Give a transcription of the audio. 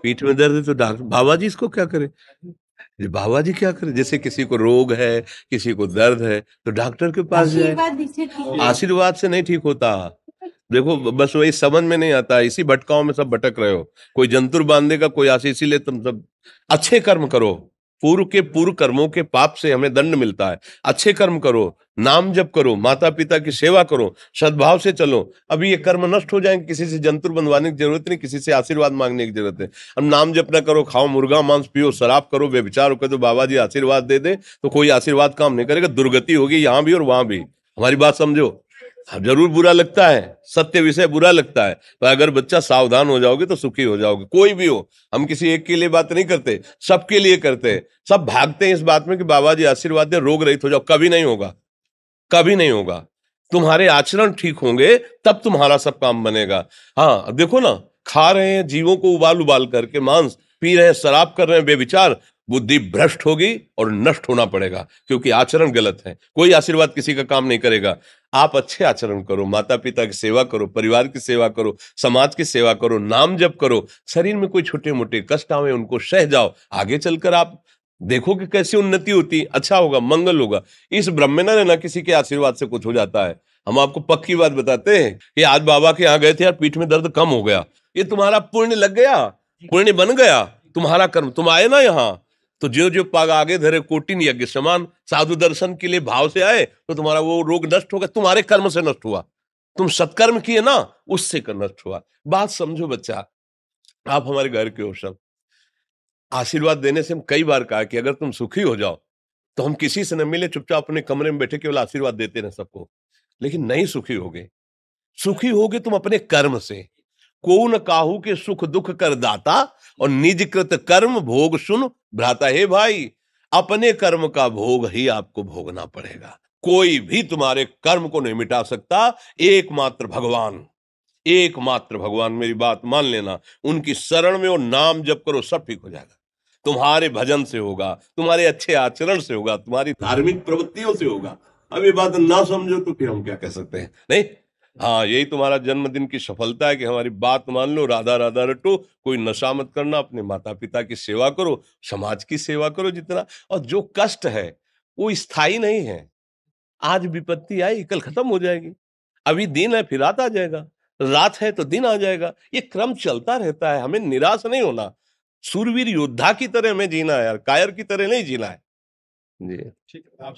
पीठ में दर्द है तो डॉक्टर बाबा जी इसको क्या करे, ये बाबा जी क्या करे। जैसे किसी को रोग है, किसी को दर्द है तो डॉक्टर के पास जाए। आशीर्वाद से ठीक है। आशीर्वाद से नहीं ठीक होता। देखो बस वही समझ में नहीं आता, इसी भटकाओं में सब भटक रहे हो। कोई जंतुर बांधेगा, कोई आशीष, इसीलिए तुम सब अच्छे कर्म करो। पूर्व कर्मों के पाप से हमें दंड मिलता है। अच्छे कर्म करो, नाम जप करो, माता पिता की सेवा करो, सद्भाव से चलो। अभी ये कर्म नष्ट हो जाएंगे, किसी से जंतुर बंधवाने की जरूरत नहीं, किसी से आशीर्वाद मांगने की जरूरत है। अब नाम जप ना करो, खाओ मुर्गा मांस, पियो शराब, करो व्यभिचार करो, तो बाबा जी आशीर्वाद दे दे तो कोई आशीर्वाद काम नहीं करेगा। दुर्गति होगी यहाँ भी और वहां भी। हमारी बात समझो। जरूर बुरा लगता है, सत्य विषय बुरा लगता है, पर अगर बच्चा सावधान हो जाओगे तो सुखी हो जाओगे। कोई भी हो, हम किसी एक के लिए बात नहीं करते, सबके लिए करते हैं। सब भागते हैं इस बात में कि बाबा जी आशीर्वाद दे, रोग रहित हो जाओ। कभी नहीं होगा, कभी नहीं होगा। तुम्हारे आचरण ठीक होंगे तब तुम्हारा सब काम बनेगा। हाँ देखो ना, खा रहे हैं जीवों को उबाल उबाल करके मांस, पी रहे हैं शराब, कर रहे हैं बेविचार, बुद्धि भ्रष्ट होगी और नष्ट होना पड़ेगा, क्योंकि आचरण गलत है। कोई आशीर्वाद किसी का काम नहीं करेगा। आप अच्छे आचरण करो, माता पिता की सेवा करो, परिवार की सेवा करो, समाज की सेवा करो, नाम जप करो। शरीर में कोई छोटे मोटे कष्ट आवे उनको सह जाओ, आगे चलकर आप देखो कि कैसी उन्नति होती, अच्छा होगा, मंगल होगा। इस ब्रह्म में ना रहना किसी के आशीर्वाद से कुछ हो जाता है। हम आपको पक्की बात बताते हैं कि आज बाबा के यहाँ गए थे यार, पीठ में दर्द कम हो गया। ये तुम्हारा पुण्य लग गया, पुण्य बन गया, तुम्हारा कर्म। तुम आए ना यहाँ, तो जो जो पाग आगे धरे कोटिन यज्ञ समान, साधु दर्शन के लिए भाव से आए तो तुम्हारा वो रोग नष्ट हो गया, तुम्हारे कर्म से नष्ट हुआ। तुम सत्कर्म किए ना, उससे कर नष्ट हुआ। बात समझो बच्चा, आप हमारे घर के हो सब। आशीर्वाद देने से हम कई बार कहा कि अगर तुम सुखी हो जाओ तो हम किसी से न मिले, चुपचाप अपने कमरे में बैठे केवल आशीर्वाद देते रहे सबको। लेकिन नहीं सुखी होगे, सुखी होगे तुम अपने कर्म से। को न काहू के सुख दुख कर दाता, और निज कृत कर्म भोग सुन भ्राता। हे भाई, अपने कर्म का भोग ही आपको भोगना पड़ेगा। कोई भी तुम्हारे कर्म को नहीं मिटा सकता, एकमात्र भगवान। एकमात्र भगवान, मेरी बात मान लेना। उनकी शरण में और नाम जप करो, सब ठीक हो जाएगा। तुम्हारे भजन से होगा, तुम्हारे अच्छे आचरण से होगा, तुम्हारी धार्मिक प्रवृत्तियों से होगा। अब ये बात ना समझो तो फिर हम क्या कह सकते हैं। नहीं, हाँ यही तुम्हारा जन्मदिन की सफलता है कि हमारी बात मान लो, राधा राधा रटो, कोई नशा मत करना, अपने माता पिता की सेवा करो, समाज की सेवा करो जितना। और जो कष्ट है वो स्थायी नहीं है। आज विपत्ति आई, कल खत्म हो जाएगी। अभी दिन है, फिर रात आ जाएगा, रात है तो दिन आ जाएगा। ये क्रम चलता रहता है, हमें निराश नहीं होना। सूरवीर योद्धा की तरह हमें जीना है यार, कायर की तरह नहीं जीना है। जी। ठीक है। आप